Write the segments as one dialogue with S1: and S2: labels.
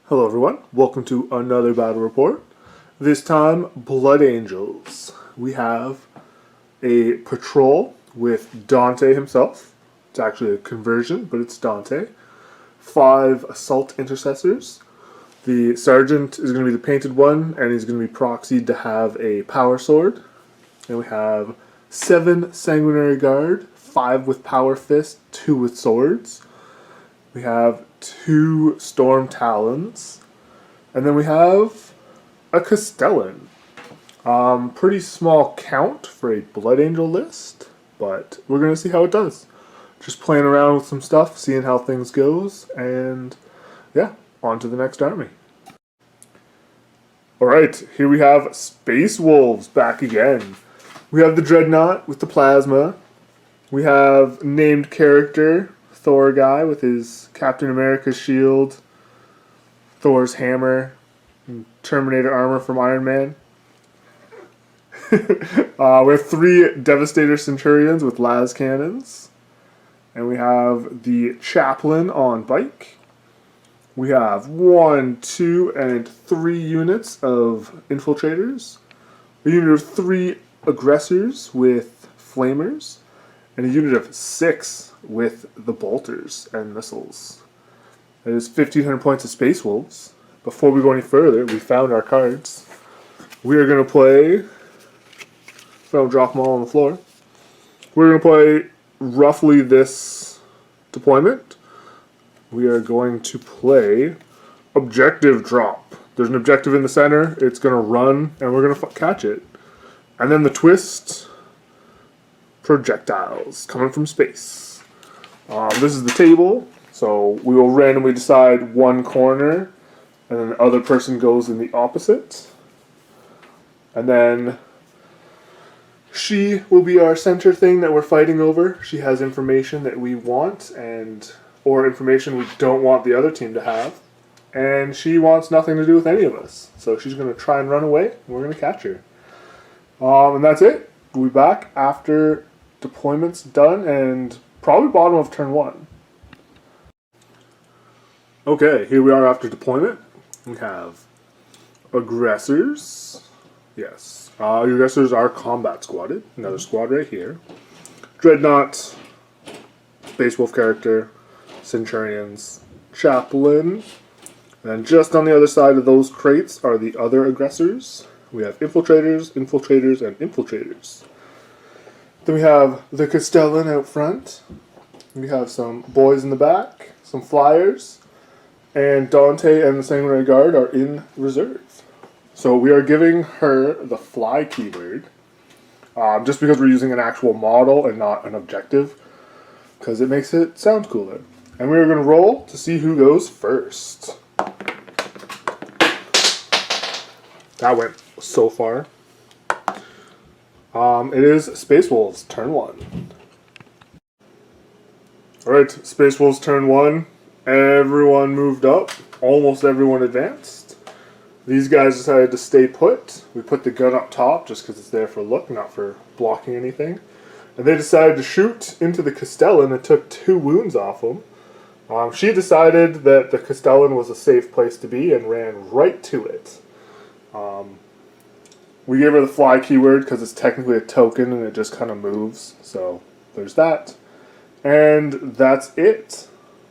S1: Hello everyone, welcome to another battle report. This time, Blood Angels. We have a patrol with Dante himself. It's actually a conversion, but it's Dante. 5 assault intercessors. The sergeant is going to be the painted one, and he's going to be proxied to have a power sword. And we have 7 sanguinary guard, 5 with power fist, 2 with swords. We have 2 storm talons. And then we have a Castellan. Pretty small count for a Blood Angel list, but we're going to see how it does. Just playing around with some stuff, seeing how things goes, and yeah, on to the next army. Alright, here we have Space Wolves back again. We have the Dreadnought with the plasma. We have named character, Thor guy with his Captain America shield, Thor's hammer, and Terminator armor from Iron Man. We have 3 Devastator Centurions with las cannons. And we have the Chaplain on bike. We have 1, 2, and 3 units of infiltrators. A unit of 3 aggressors with flamers. And a unit of 6 with the bolters and missiles. That is 1,500 points of Space Wolves. Before we go any further, we found our cards. We are going to play... Don't drop them all on the floor. We're going to play roughly this deployment. We are going to play Objective Drop. There's an objective in the center. It's going to run, and we're going to catch it. And then the twist... projectiles coming from space. This is the table, so we will randomly decide one corner, and then the other person goes in the opposite. And then she will be our center thing that we're fighting over. She has information that we want, or information we don't want the other team to have. And she wants nothing to do with any of us. So she's going to try and run away, and we're going to catch her. And that's it. We'll be back after deployment's done, and probably bottom of turn 1. Okay, here we are after deployment. We have aggressors. Yes. Aggressors are combat squadded. Another squad right here. Dreadnought. Space Wolf character. Centurions. Chaplain. And just on the other side of those crates are the other aggressors. We have infiltrators, infiltrators, and infiltrators. Then we have the Castellan out front. We have some boys in the back, some flyers, and Dante and the Sanguinary Guard are in reserve. So we are giving her the fly keyword, just because we're using an actual model and not an objective, because it makes it sound cooler. And we are going to roll to see who goes first. That went so far. It is Space Wolves, turn 1. Alright, Space Wolves, turn 1. Everyone moved up. Almost everyone advanced. These guys decided to stay put. We put the gun up top just because it's there for look, not for blocking anything. And they decided to shoot into the Castellan and took 2 wounds off him. She decided that the Castellan was a safe place to be and ran right to it. We gave her the fly keyword because it's technically a token and it just kind of moves. So there's that. And that's it.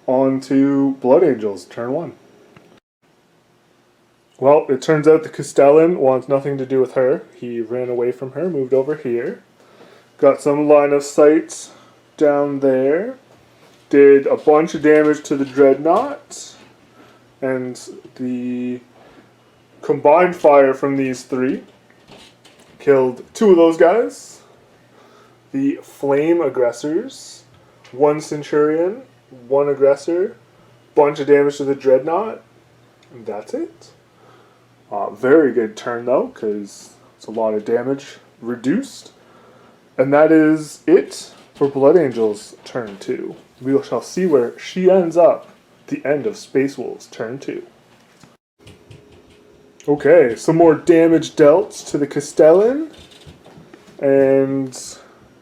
S1: On to Blood Angels, turn 1. Well, it turns out the Castellan wants nothing to do with her. He ran away from her, moved over here. Got some line of sight down there. Did a bunch of damage to the Dreadnought. And the combined fire from these 3 killed 2 of those guys. The flame aggressors. 1 Centurion. 1 aggressor. Bunch of damage to the Dreadnought. And that's it. Very good turn though, because it's a lot of damage reduced. And that is it for Blood Angels turn 2. We shall see where she ends up at the end of Space Wolves turn 2. Okay, some more damage dealt to the Castellan. And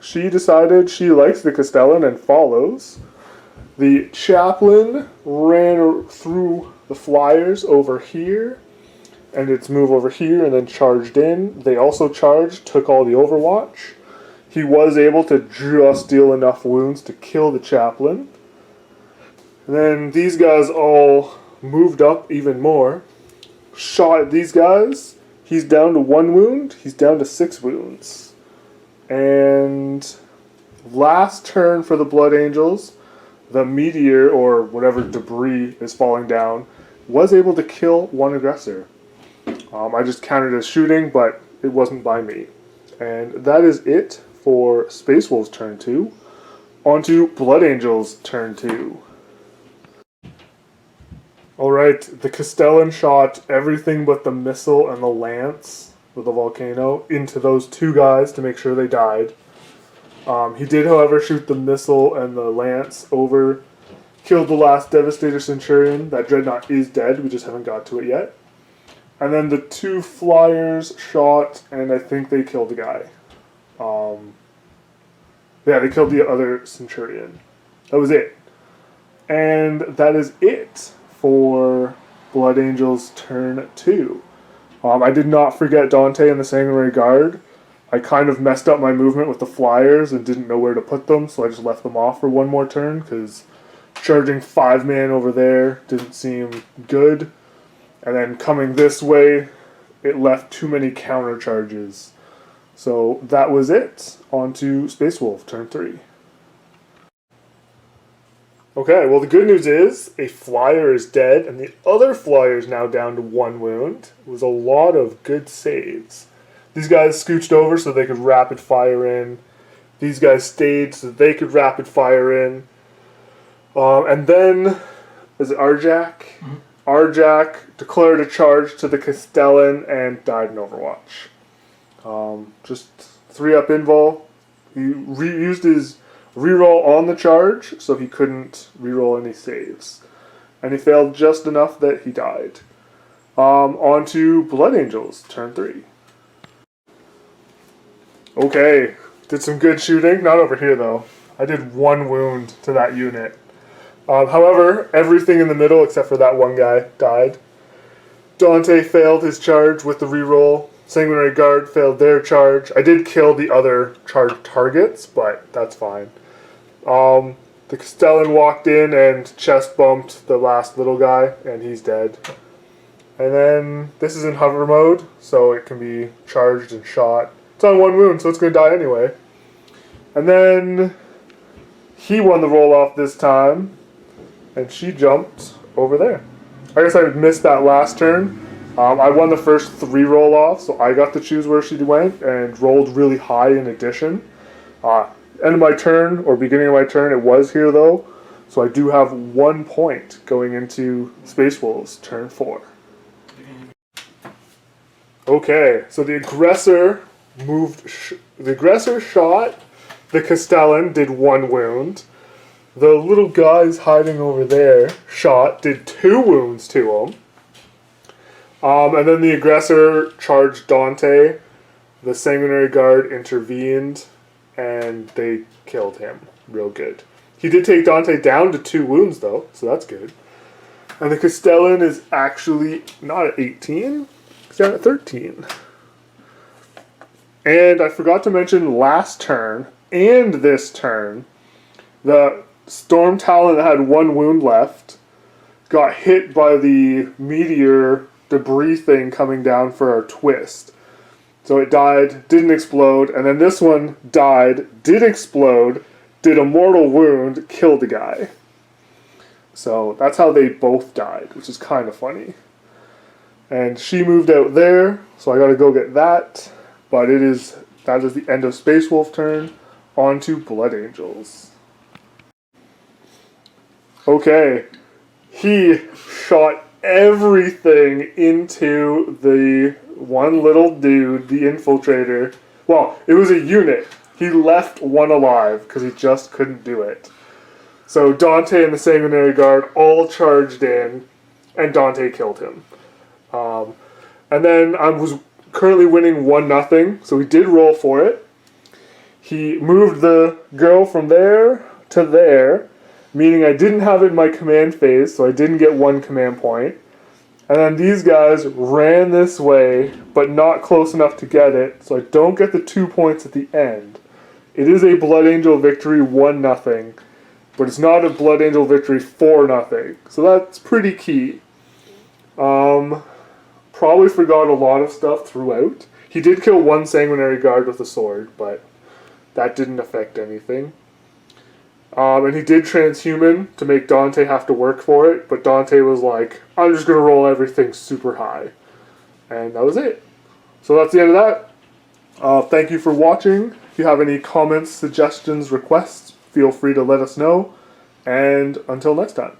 S1: she decided she likes the Castellan and follows. The Chaplain ran through the flyers over here, and its move over here, and then charged in. They also charged, took all the overwatch. He was able to just deal enough wounds to kill the chaplain. And then these guys all moved up even more. Shot at these guys. He's down to 1 wound. He's down to 6 wounds. And last turn for the Blood Angels, the meteor, or whatever debris is falling down, was able to kill 1 aggressor. I just counted as shooting, but it wasn't by me. And that is it for Space Wolves turn 2. On to Blood Angels turn 2. Alright, the Castellan shot everything but the missile and the lance with the volcano into those 2 guys to make sure they died. He did, however, shoot the missile and the lance over, killed the last Devastator Centurion. That Dreadnought is dead, we just haven't got to it yet. And then the 2 flyers shot, and I think they killed a guy. Yeah, they killed the other Centurion. That was it. And that is it for Blood Angels turn 2. I did not forget Dante and the Sanguinary Guard. I kind of messed up my movement with the flyers and didn't know where to put them, so I just left them off for 1 more turn, because charging 5-man over there didn't seem good. And then coming this way, it left too many counter charges. So that was it. On to Space Wolf, turn 3. Okay, well the good news is a flyer is dead, and the other flyer is now down to 1 wound. It was a lot of good saves. These guys scooched over so they could rapid fire in. These guys stayed so they could rapid fire in. And then, is it Arjak? Mm-hmm. Arjak declared a charge to the Castellan and died in Overwatch. Just 3-up invul. He used his reroll on the charge, so he couldn't reroll any saves. And he failed just enough that he died. On to Blood Angels, turn 3. Okay, did some good shooting. Not over here, though. I did 1 wound to that unit. However, everything in the middle except for that 1 guy died. Dante failed his charge with the reroll. Sanguinary Guard failed their charge. I did kill the other charge targets, but that's fine. The Castellan walked in and chest bumped the last little guy, and he's dead. And then this is in hover mode, so it can be charged and shot. It's on 1 wound, so it's going to die anyway. And then he won the roll-off this time, and she jumped over there. I guess I missed that last turn. I won the first 3 roll-offs, so I got to choose where she went and rolled really high in addition. End of my turn, or beginning of my turn, it was here though, so I do have 1 point going into Space Wolves turn 4. Okay, so the aggressor shot the Castellan, did 1 wound. The little guys hiding over there shot, did 2 wounds to him. And then the aggressor charged Dante. The Sanguinary Guard intervened, and they killed him real good. He did take Dante down to 2 wounds, though, so that's good. And the Castellan is actually not at 18, he's down at 13. And I forgot to mention last turn and this turn, the Storm Talon that had 1 wound left got hit by the meteor debris thing coming down for our twist. So it died, didn't explode, and then this one died, did explode, did a mortal wound, killed the guy. So that's how they both died, which is kind of funny. And she moved out there, so I gotta go get that. But that is the end of Space Wolf turn. On to Blood Angels. Okay, he shot everything into the one little dude, the infiltrator. Well, it was a unit. He left 1 alive because he just couldn't do it. So Dante and the Sanguinary Guard all charged in, and Dante killed him. And then I was currently winning 1-0, so he did roll for it. He moved the girl from there to there, meaning I didn't have it in my command phase, so I didn't get 1 command point. And then these guys ran this way, but not close enough to get it, so I don't get the 2 points at the end. It is a Blood Angel victory, 1-0, but it's not a Blood Angel victory, 4-0. So that's pretty key. Probably forgot a lot of stuff throughout. He did kill one Sanguinary Guard with a sword, but that didn't affect anything. And he did transhuman to make Dante have to work for it, but Dante was like, I'm just going to roll everything super high. And that was it. So that's the end of that. Thank you for watching. If you have any comments, suggestions, requests, feel free to let us know. And until next time.